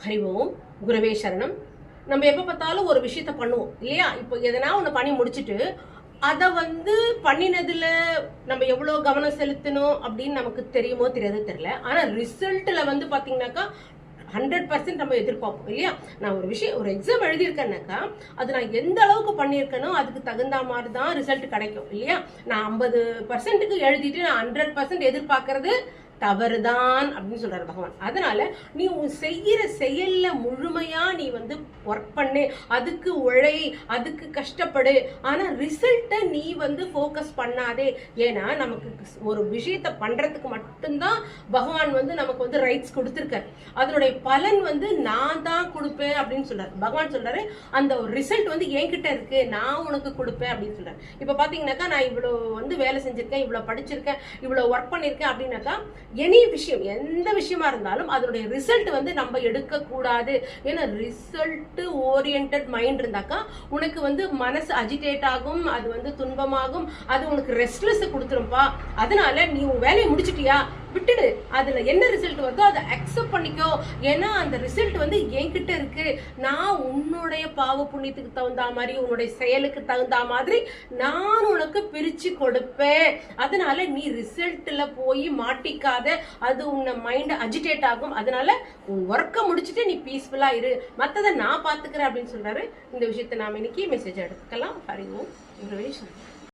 ஹரி ஓம் குருவே சரணம். நம்ம எப்போ பார்த்தாலும் ஒரு விஷயத்த பண்ணுவோம் இல்லையா? இப்போ எதனா ஒன்று பண்ணி முடிச்சுட்டு அதை பண்ணினதுல நம்ம எவ்வளோ கவனம் செலுத்தணும் அப்படின்னு நமக்கு தெரியுமோ தெரியாது தெரியல. ஆனால் ரிசல்ட்டில் பார்த்தீங்கன்னாக்கா 100% நம்ம எதிர்பார்ப்போம் இல்லையா? நான் ஒரு எக்ஸாம் எழுதியிருக்கேன்னாக்கா அது நான் எந்த அளவுக்கு பண்ணியிருக்கேனோ அதுக்கு தகுந்த மாதிரி தான் ரிசல்ட் கிடைக்கும் இல்லையா? நான் 50%க்கு எழுதிட்டு நான் 100% எதிர்பார்க்கறது தவறுதான் அப்படின்னு சொல்றாரு பகவான். அதனால நீ உன் செய்யற செயல்ல முழுமையா நீ ஒர்க் பண்ணு, அதுக்கு உழை, அதுக்கு கஷ்டப்படு. ஆனா ரிசல்ட்டை நீ ஃபோக்கஸ் பண்ணாதே. ஏன்னா நமக்கு ஒரு விஷயத்த பண்றதுக்கு மட்டும்தான் பகவான் நமக்கு ரைட்ஸ் கொடுத்துருக்காரு. அதனுடைய பலன் நான் தான் கொடுப்பேன் அப்படின்னு சொல்றாரு பகவான். சொல்றாரு அந்த ஒரு ரிசல்ட் என்கிட்ட இருக்கு, நான் உனக்கு கொடுப்பேன் அப்படின்னு சொல்றாரு. இப்ப பாத்தீங்கன்னாக்கா நான் இவ்வளவு வேலை செஞ்சிருக்கேன், இவ்வளவு படிச்சிருக்கேன், இவ்வளவு ஒர்க் பண்ணிருக்கேன் அப்படின்னாக்கா எனி விஷயம், எந்த விஷயமா இருந்தாலும் அதனுடைய ரிசல்ட் நம்ம எடுக்க கூடாது. ஏன்னா ரிசல்ட் ஓரியன்டட் மைண்ட் இருந்தாக்கா உனக்கு மனசு அஜிடேட் ஆகும், அது துன்பமாகும், அது உனக்கு ரெஸ்ட்லெஸ் கொடுத்துரும்பா. அதனால நீ உன் வேலையை முடிச்சிட்டியா, விட்டுடு. அதுல என்ன ரிசல்ட் வருதோ அதை அக்செப்ட் பண்ணிக்கோ. ஏன்னா அந்த ரிசல்ட் என்கிட்ட இருக்கு. நான் உன்னுடைய பாவ புண்ணியத்துக்கு தகுந்த மாதிரி, உன்னுடைய செயலுக்கு தகுந்த மாதிரி நான் உனக்கு பிரிச்சு கொடுப்பேன். அதனால நீ ரிசல்ட்ல போய் மாட்டிக்காத, அது உன்னை மைண்ட் அஜிடேட் ஆகும். அதனால உன் ஒர்க்கை முடிச்சுட்டு நீ பீஸ்ஃபுல்லா இரு, மற்றதை நான் பாத்துக்கிறேன் அப்படின்னு சொல்றாரு. இந்த விஷயத்தை நாம இன்னைக்கு மெசேஜ் எடுத்துக்கலாம். ஹரி ஓம் குருவே சரணம்.